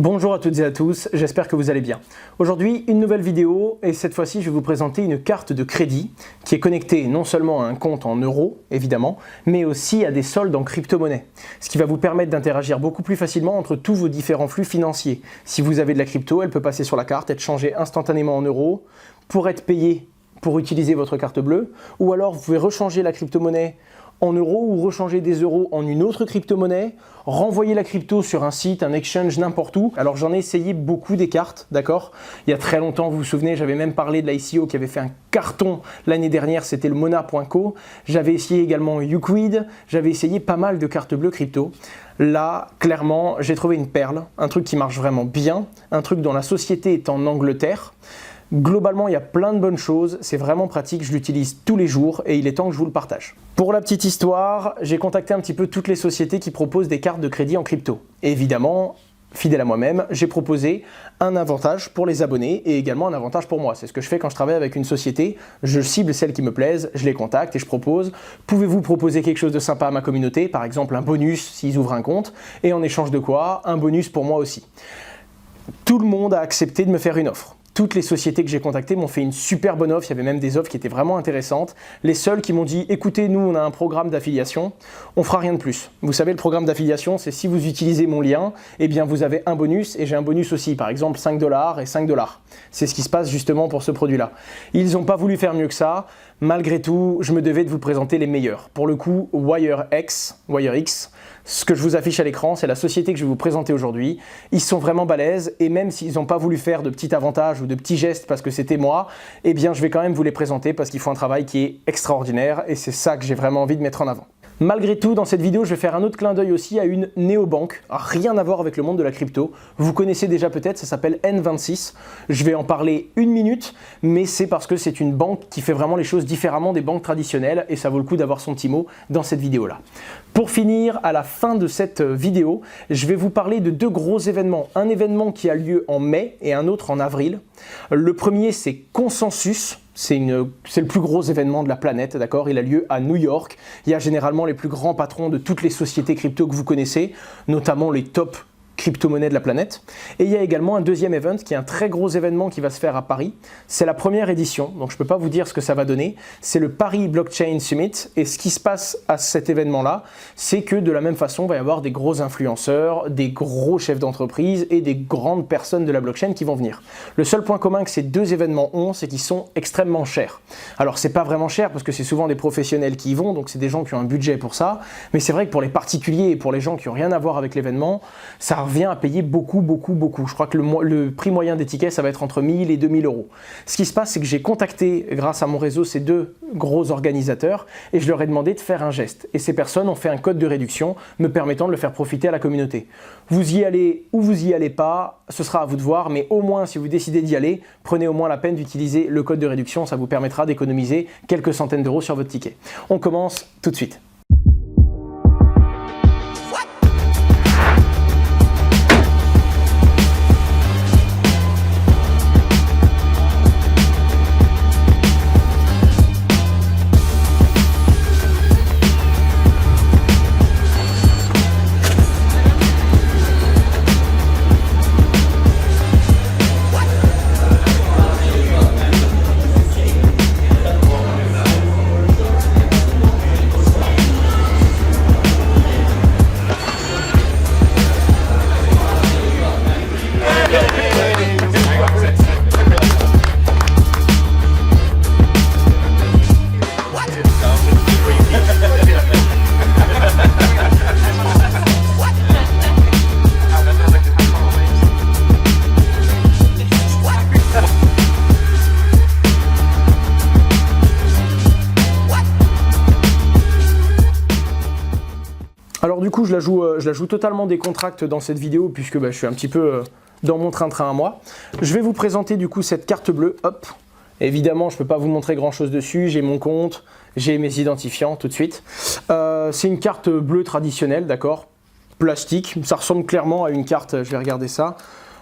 Bonjour à toutes et à tous, j'espère que vous allez bien. Aujourd'hui, une nouvelle vidéo et cette fois-ci, je vais vous présenter une carte de crédit qui est connectée non seulement à un compte en euros, évidemment, mais aussi à des soldes en crypto-monnaie. Ce qui va vous permettre d'interagir beaucoup plus facilement entre tous vos différents flux financiers. Si vous avez de la crypto, elle peut passer sur la carte, être changée instantanément en euros pour être payée pour utiliser votre carte bleue, ou alors vous pouvez rechanger la crypto-monnaie en euros ou rechanger des euros en une autre crypto-monnaie, renvoyer la crypto sur un site, un exchange, n'importe où. Alors j'en ai essayé beaucoup des cartes, d'accord? Il y a très longtemps, vous vous souvenez, j'avais même parlé de l'ICO qui avait fait un carton l'année dernière, c'était le Mona.co. J'avais essayé également Uquid, j'avais essayé pas mal de cartes bleues crypto. Là, clairement, j'ai trouvé une perle, un truc qui marche vraiment bien, un truc dont la société est en Angleterre. Globalement, il y a plein de bonnes choses, c'est vraiment pratique, je l'utilise tous les jours et il est temps que je vous le partage. Pour la petite histoire, j'ai contacté un petit peu toutes les sociétés qui proposent des cartes de crédit en crypto. Et évidemment, fidèle à moi-même, j'ai proposé un avantage pour les abonnés et également un avantage pour moi. C'est ce que je fais quand je travaille avec une société, je cible celles qui me plaisent, je les contacte et je propose. Pouvez-vous proposer quelque chose de sympa à ma communauté, par exemple un bonus s'ils ouvrent un compte, et en échange de quoi, un bonus pour moi aussi. Tout le monde a accepté de me faire une offre. Toutes les sociétés que j'ai contactées m'ont fait une super bonne offre, il y avait même des offres qui étaient vraiment intéressantes. Les seuls qui m'ont dit « Écoutez, nous on a un programme d'affiliation, on fera rien de plus ». Vous savez, le programme d'affiliation, c'est si vous utilisez mon lien, eh bien vous avez un bonus et j'ai un bonus aussi, par exemple 5 $, et 5 $. C'est ce qui se passe justement pour ce produit-là. Ils n'ont pas voulu faire mieux que ça. Malgré tout, je me devais de vous présenter les meilleurs. Pour le coup, WireX, ce que je vous affiche à l'écran, c'est la société que je vais vous présenter aujourd'hui. Ils sont vraiment balèzes et même s'ils n'ont pas voulu faire de petits avantages ou de petits gestes parce que c'était moi, eh bien je vais quand même vous les présenter parce qu'ils font un travail qui est extraordinaire et c'est ça que j'ai vraiment envie de mettre en avant. Malgré tout, dans cette vidéo, je vais faire un autre clin d'œil aussi à une néobanque, rien à voir avec le monde de la crypto. Vous connaissez déjà peut-être, ça s'appelle N26. Je vais en parler une minute, mais c'est parce que c'est une banque qui fait vraiment les choses différemment des banques traditionnelles et ça vaut le coup d'avoir son petit mot dans cette vidéo-là. Pour finir, à la fin de cette vidéo, je vais vous parler de deux gros événements. Un événement qui a lieu en mai et un autre en avril. Le premier, c'est Consensus. C'est le plus gros événement de la planète, d'accord? Il a lieu à New York. Il y a généralement les plus grands patrons de toutes les sociétés crypto que vous connaissez, notamment les top crypto-monnaies de la planète. Et il y a également un deuxième event qui est un très gros événement qui va se faire à Paris. C'est la première édition, donc je ne peux pas vous dire ce que ça va donner. C'est le Paris Blockchain Summit. Et ce qui se passe à cet événement-là, c'est que de la même façon, il va y avoir des gros influenceurs, des gros chefs d'entreprise et des grandes personnes de la blockchain qui vont venir. Le seul point commun que ces deux événements ont, c'est qu'ils sont extrêmement chers. Alors, c'est pas vraiment cher parce que c'est souvent des professionnels qui y vont, donc c'est des gens qui ont un budget pour ça. Mais c'est vrai que pour les particuliers et pour les gens qui n'ont rien à voir avec l'événement, ça revient à payer beaucoup. Je crois que le prix moyen des tickets, ça va être entre 1000 et 2000 euros. Ce qui se passe, c'est que j'ai contacté, grâce à mon réseau, ces deux gros organisateurs et je leur ai demandé de faire un geste. Et ces personnes ont fait un code de réduction me permettant de le faire profiter à la communauté. Vous y allez ou vous y allez pas, ce sera à vous de voir, mais au moins, si vous décidez d'y aller, prenez au moins la peine d'utiliser le code de réduction, ça vous permettra d'économiser quelques centaines d'euros sur votre ticket. On commence tout de suite. Alors du coup, je la joue totalement décontracte dans cette vidéo puisque je suis un petit peu dans mon train-train à moi. Je vais vous présenter du coup cette carte bleue. Hop. Évidemment, je ne peux pas vous montrer grand-chose dessus. J'ai mon compte, j'ai mes identifiants tout de suite. C'est une carte bleue traditionnelle, d'accord? Plastique. Ça ressemble clairement à une carte, je vais regarder ça.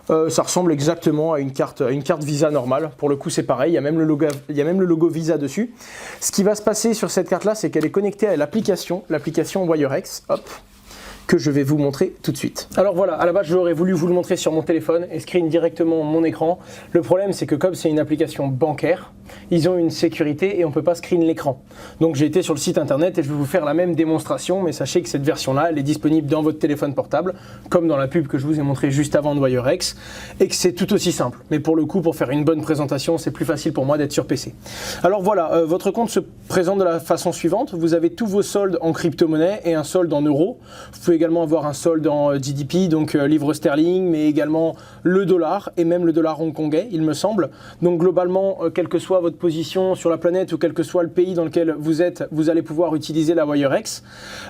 Ça ressemble exactement à une carte Visa normale. Pour le coup, c'est pareil, il y a même le logo Visa dessus. Ce qui va se passer sur cette carte-là, c'est qu'elle est connectée à l'application WireX, hop, que je vais vous montrer tout de suite. Alors voilà, à la base j'aurais voulu vous le montrer sur mon téléphone et screen directement mon écran. Le problème c'est que comme c'est une application bancaire, ils ont une sécurité et on ne peut pas screen l'écran. Donc j'ai été sur le site internet et je vais vous faire la même démonstration, mais sachez que cette version-là, elle est disponible dans votre téléphone portable, comme dans la pub que je vous ai montré juste avant de WireX, et que c'est tout aussi simple. Mais pour le coup, pour faire une bonne présentation, c'est plus facile pour moi d'être sur PC. Alors voilà, votre compte se présente de la façon suivante. Vous avez tous vos soldes en crypto-monnaie et un solde en euros. Vous pouvez également avoir un solde en GDP, donc livre sterling, mais également le dollar et même le dollar hongkongais, il me semble. Donc globalement, quelle que soit votre position sur la planète ou quel que soit le pays dans lequel vous êtes, vous allez pouvoir utiliser la WireX.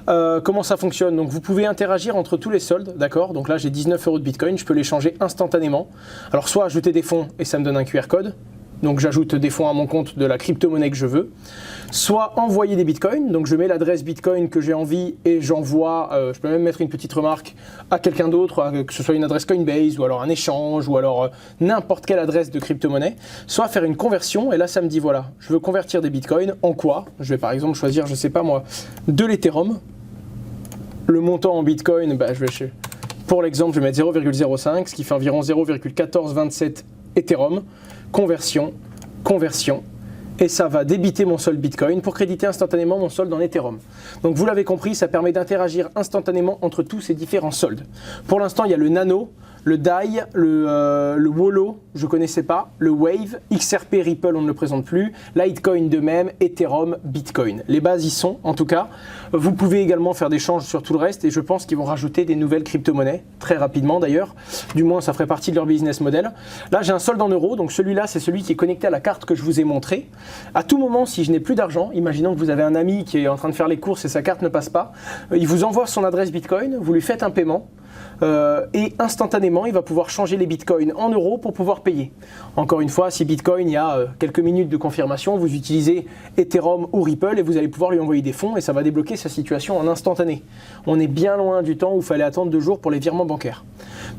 Comment ça fonctionne? Donc vous pouvez interagir entre tous les soldes, d'accord? Donc là j'ai 19 € de Bitcoin, je peux les changer instantanément. Alors soit ajouter des fonds et ça me donne un QR code. Donc j'ajoute des fonds à mon compte de la crypto-monnaie que je veux, soit envoyer des bitcoins, donc je mets l'adresse bitcoin que j'ai envie et j'envoie, je peux même mettre une petite remarque à quelqu'un d'autre, que ce soit une adresse Coinbase ou alors un échange ou alors n'importe quelle adresse de crypto-monnaie, soit faire une conversion et là ça me dit voilà, je veux convertir des bitcoins en quoi? Je vais par exemple choisir, je sais pas moi, de l'Ethereum, le montant en bitcoin, pour l'exemple je vais mettre 0,05, ce qui fait environ 0,1427 Ethereum. Conversion, et ça va débiter mon solde Bitcoin pour créditer instantanément mon solde en Ethereum. Donc vous l'avez compris, ça permet d'interagir instantanément entre tous ces différents soldes. Pour l'instant, il y a le Nano, le DAI, le Wolo, je ne connaissais pas, le Wave, XRP, Ripple, on ne le présente plus, Litecoin de même, Ethereum, Bitcoin. Les bases y sont, en tout cas. Vous pouvez également faire des changes sur tout le reste et je pense qu'ils vont rajouter des nouvelles crypto-monnaies, très rapidement d'ailleurs. Du moins, ça ferait partie de leur business model. Là, j'ai un solde en euros, donc celui-là, c'est celui qui est connecté à la carte que je vous ai montrée. À tout moment, si je n'ai plus d'argent, imaginons que vous avez un ami qui est en train de faire les courses et sa carte ne passe pas, il vous envoie son adresse Bitcoin, vous lui faites un paiement, et instantanément il va pouvoir changer les bitcoins en euros pour pouvoir payer. Encore une fois, si Bitcoin il y a quelques minutes de confirmation, vous utilisez Ethereum ou Ripple et vous allez pouvoir lui envoyer des fonds et ça va débloquer sa situation en instantané. On est bien loin du temps où il fallait attendre 2 jours pour les virements bancaires.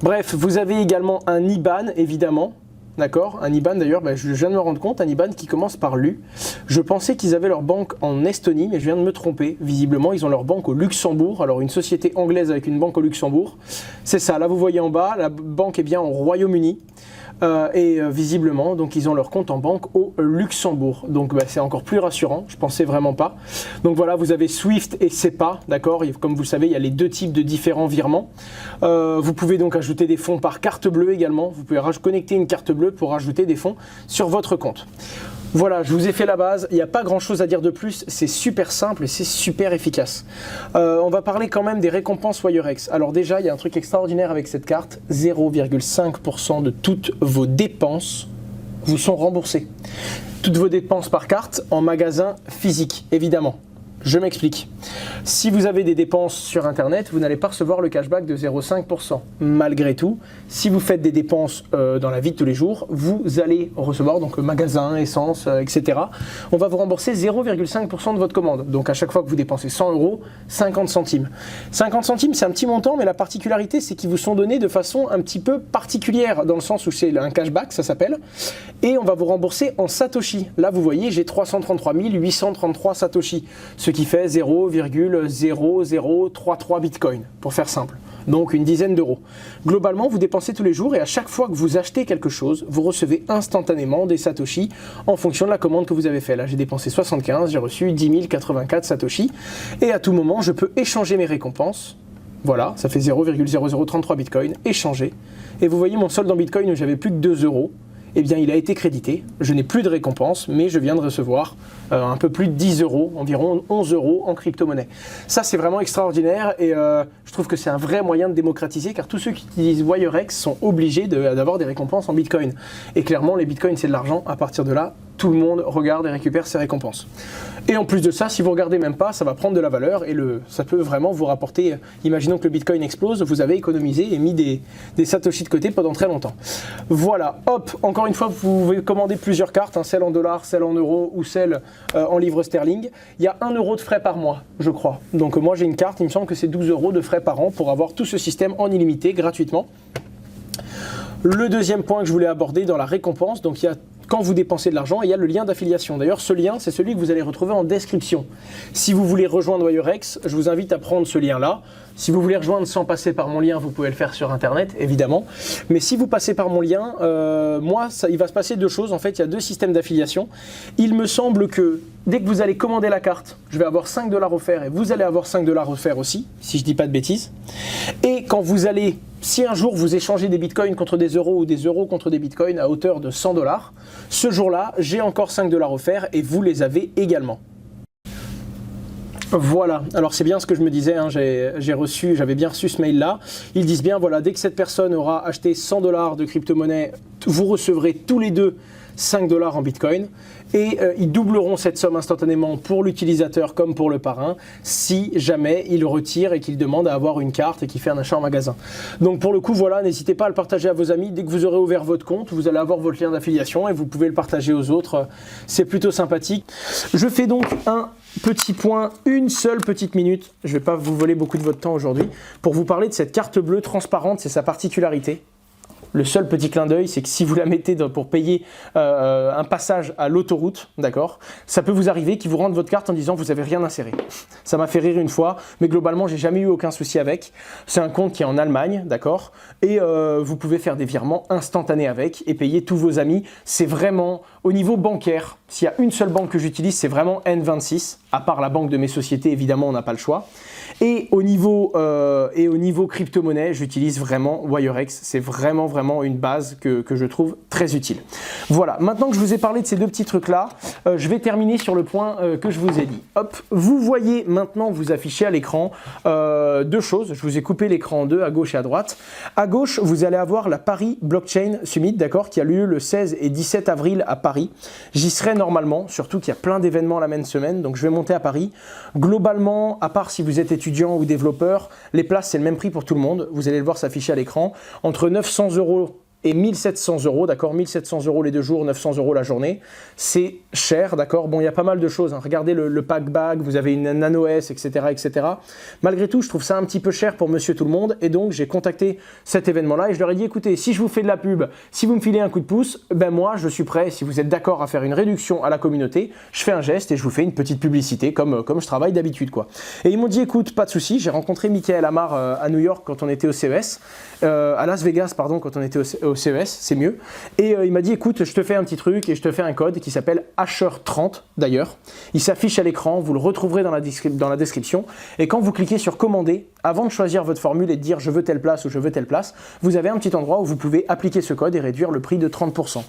Bref, vous avez également un IBAN évidemment. D'accord, un IBAN d'ailleurs, je viens de me rendre compte, un IBAN qui commence par l'U. Je pensais qu'ils avaient leur banque en Estonie, mais je viens de me tromper. Visiblement, ils ont leur banque au Luxembourg. Alors, une société anglaise avec une banque au Luxembourg. C'est ça, là vous voyez en bas, la banque est bien au Royaume-Uni. Visiblement, donc ils ont leur compte en banque au Luxembourg. Donc c'est encore plus rassurant, je pensais vraiment pas. Donc voilà, vous avez Swift et SEPA, d'accord. Comme vous le savez, il y a les deux types de différents virements. Vous pouvez donc ajouter des fonds par carte bleue également. Vous pouvez connecter une carte bleue pour ajouter des fonds sur votre compte. Voilà, je vous ai fait la base, il n'y a pas grand chose à dire de plus, c'est super simple et c'est super efficace. On va parler quand même des récompenses WireX. Alors déjà, il y a un truc extraordinaire avec cette carte, 0,5% de toutes vos dépenses vous sont remboursées. Toutes vos dépenses par carte en magasin physique, évidemment. Je m'explique. Si vous avez des dépenses sur Internet, vous n'allez pas recevoir le cashback de 0,5%. Malgré tout, si vous faites des dépenses dans la vie de tous les jours, vous allez recevoir donc magasin, essence, etc. On va vous rembourser 0,5% de votre commande. Donc à chaque fois que vous dépensez 100 €, 50 centimes. 50 centimes, c'est un petit montant, mais la particularité, c'est qu'ils vous sont donnés de façon un petit peu particulière, dans le sens où c'est un cashback, ça s'appelle, et on va vous rembourser en Satoshi. Là, vous voyez, j'ai 333 833 Satoshi, ce qui fait 0,0033 Bitcoin, pour faire simple. Donc une dizaine d'euros. Globalement, vous dépensez tous les jours et à chaque fois que vous achetez quelque chose, vous recevez instantanément des Satoshi en fonction de la commande que vous avez fait. Là, j'ai dépensé 75, j'ai reçu 10 084 Satoshi et à tout moment, je peux échanger mes récompenses. Voilà, ça fait 0,0033 Bitcoin, échanger. Et vous voyez mon solde en Bitcoin où j'avais plus que 2 euros. Eh bien, il a été crédité. Je n'ai plus de récompense, mais je viens de recevoir un peu plus de 10 euros, environ 11 euros en crypto-monnaie. Ça, c'est vraiment extraordinaire et je trouve que c'est un vrai moyen de démocratiser car tous ceux qui utilisent WireX sont obligés d'avoir des récompenses en Bitcoin. Et clairement, les Bitcoins, c'est de l'argent. À partir de là, tout le monde regarde et récupère ses récompenses. Et en plus de ça, si vous regardez même pas, ça va prendre de la valeur et ça peut vraiment vous rapporter, imaginons que le Bitcoin explose, vous avez économisé et mis des Satoshi de côté pendant très longtemps. Voilà, hop, encore une fois, vous pouvez commander plusieurs cartes, celle en dollars, celle en euros ou celle en livres sterling. Il y a 1 euro de frais par mois, je crois. Donc moi j'ai une carte, il me semble que c'est 12 euros de frais par an pour avoir tout ce système en illimité, gratuitement. Le deuxième point que je voulais aborder dans la récompense, donc il y a quand vous dépensez de l'argent, il y a le lien d'affiliation. D'ailleurs, ce lien, c'est celui que vous allez retrouver en description. Si vous voulez rejoindre WireX, je vous invite à prendre ce lien-là. Si vous voulez rejoindre sans passer par mon lien, vous pouvez le faire sur Internet, évidemment. Mais si vous passez par mon lien, il va se passer deux choses. En fait, il y a deux systèmes d'affiliation. Il me semble que dès que vous allez commander la carte, je vais avoir 5 $ offerts et vous allez avoir 5 $ offerts aussi, si je ne dis pas de bêtises. Et quand vous allez, si un jour vous échangez des bitcoins contre des euros ou des euros contre des bitcoins à hauteur de 100 $, ce jour-là, j'ai encore 5 $ offerts et vous les avez également. Voilà, alors c'est bien ce que je me disais, hein, j'avais bien reçu ce mail-là. Ils disent bien, voilà, dès que cette personne aura acheté 100 $ de crypto-monnaie, vous recevrez tous les deux 5 $ en bitcoin et ils doubleront cette somme instantanément pour l'utilisateur comme pour le parrain si jamais il retire et qu'il demande à avoir une carte et qu'il fait un achat en magasin. Donc pour le coup, voilà, n'hésitez pas à le partager à vos amis. Dès que vous aurez ouvert votre compte, vous allez avoir votre lien d'affiliation et vous pouvez le partager aux autres. C'est plutôt sympathique. Je fais donc un petit point, une seule petite minute, je ne vais pas vous voler beaucoup de votre temps aujourd'hui, pour vous parler de cette carte bleue transparente, c'est sa particularité. Le seul petit clin d'œil, c'est que si vous la mettez pour payer un passage à l'autoroute, d'accord, ça peut vous arriver qu'ils vous rendent votre carte en disant vous n'avez rien inséré. Ça m'a fait rire une fois, mais globalement, j'ai jamais eu aucun souci avec. C'est un compte qui est en Allemagne, d'accord, et vous pouvez faire des virements instantanés avec et payer tous vos amis. C'est vraiment, au niveau bancaire, s'il y a une seule banque que j'utilise, c'est vraiment N26, à part la banque de mes sociétés, évidemment, on n'a pas le choix. Et au niveau crypto-monnaie, j'utilise vraiment WireX. C'est vraiment une base que je trouve très utile. Voilà, maintenant que je vous ai parlé de ces deux petits trucs-là, je vais terminer sur le point que je vous ai dit. Hop, vous voyez maintenant vous afficher à l'écran deux choses. Je vous ai coupé l'écran en deux, à gauche et à droite. À gauche, vous allez avoir la Paris Blockchain Summit, d'accord, qui a lieu le 16 et 17 avril à Paris. J'y serai normalement, surtout qu'il y a plein d'événements la même semaine, donc je vais monter à Paris. Globalement, à part si vous êtes étudiant ou développeur, les places c'est le même prix pour tout le monde. Vous allez le voir s'afficher à l'écran. Entre 900 € et 1700 €, d'accord, 1700 € les 2 jours, 900 € la journée, c'est cher, d'accord. Bon, il y a pas mal de choses, hein. Regardez le pack bag, vous avez une Nano S, etc., etc. Malgré tout, je trouve ça un petit peu cher pour monsieur tout le monde, et donc j'ai contacté cet événement-là et je leur ai dit, écoutez, si je vous fais de la pub, si vous me filez un coup de pouce, ben moi, je suis prêt, si vous êtes d'accord à faire une réduction à la communauté, je fais un geste et je vous fais une petite publicité comme je travaille d'habitude, quoi. Et ils m'ont dit, écoute, pas de souci, j'ai rencontré Michael Amar à New York quand on était au CES, à Las Vegas, pardon, quand on était au CES, c'est mieux. Et il m'a dit, écoute, je te fais un petit truc et je te fais un code qui s'appelle Hasher30 d'ailleurs. Il s'affiche à l'écran, vous le retrouverez dans la description. Et quand vous cliquez sur commander, avant de choisir votre formule et de dire je veux telle place ou je veux telle place, vous avez un petit endroit où vous pouvez appliquer ce code et réduire le prix de 30%.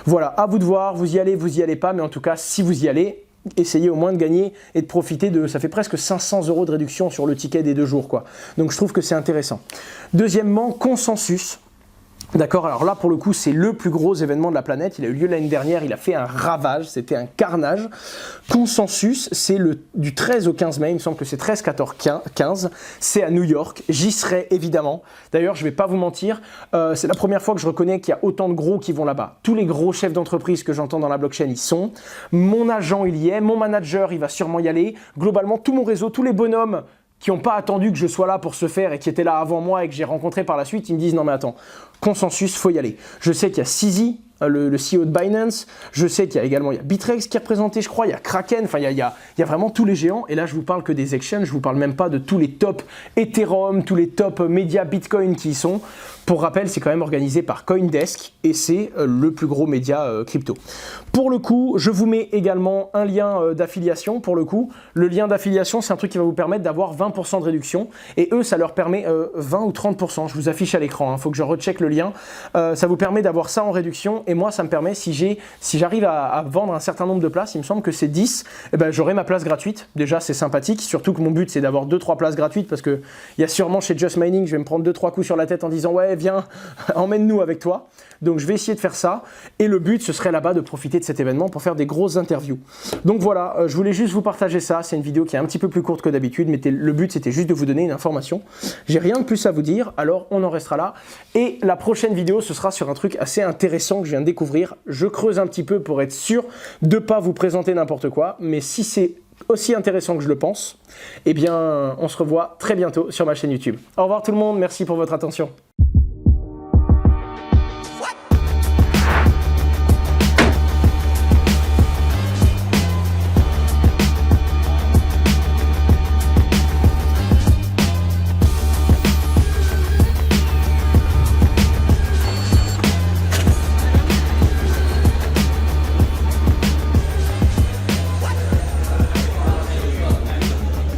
Voilà, à vous de voir, vous y allez pas, mais en tout cas, si vous y allez, essayez au moins de gagner et de profiter de, ça fait presque 500 € de réduction sur le ticket des 2 jours, quoi. Donc je trouve que c'est intéressant. Deuxièmement, Consensus. D'accord, alors là pour le coup c'est le plus gros événement de la planète, il a eu lieu l'année dernière, il a fait un ravage, c'était un carnage. Consensus, c'est du 13 au 15 mai, il me semble que c'est 13, 14, 15, c'est à New York, j'y serai évidemment. D'ailleurs je vais pas vous mentir, c'est la première fois que je reconnais qu'il y a autant de gros qui vont là-bas. Tous les gros chefs d'entreprise que j'entends dans la blockchain y sont, mon agent il y est, mon manager il va sûrement y aller, globalement tout mon réseau, tous les bonhommes qui n'ont pas attendu que je sois là pour se faire et qui étaient là avant moi et que j'ai rencontré par la suite, ils me disent non mais attends, Consensus, faut y aller. Je sais qu'il y a CZ, le CEO de Binance, je sais qu'il y a également Bittrex qui est représenté, je crois, il y a Kraken, enfin il y a vraiment tous les géants, et là je vous parle que des exchanges, je vous parle même pas de tous les top Ethereum, tous les top médias Bitcoin qui y sont. Pour rappel, c'est quand même organisé par CoinDesk et c'est le plus gros média crypto. Pour le coup, je vous mets également un lien d'affiliation. Pour le coup, le lien d'affiliation, c'est un truc qui va vous permettre d'avoir 20% de réduction et eux, ça leur permet 20 ou 30%. Je vous affiche à l'écran, il faut que je recheck le lien. Ça vous permet d'avoir ça en réduction et moi, ça me permet, si j'arrive à vendre un certain nombre de places, il me semble que c'est 10, eh ben, j'aurai ma place gratuite. Déjà, c'est sympathique, surtout que mon but, c'est d'avoir 2-3 places gratuites parce qu'il y a sûrement chez Just Mining, je vais me prendre 2-3 coups sur la tête en disant ouais, viens, emmène-nous avec toi. Donc je vais essayer de faire ça et le but ce serait là-bas de profiter de cet événement pour faire des grosses interviews. Donc voilà, je voulais juste vous partager ça, c'est une vidéo qui est un petit peu plus courte que d'habitude, mais le but c'était juste de vous donner une information. J'ai rien de plus à vous dire, alors on en restera là. Et la prochaine vidéo ce sera sur un truc assez intéressant que je viens de découvrir. Je creuse un petit peu pour être sûr de ne pas vous présenter n'importe quoi, mais si c'est aussi intéressant que je le pense, eh bien on se revoit très bientôt sur ma chaîne YouTube. Au revoir tout le monde, merci pour votre attention.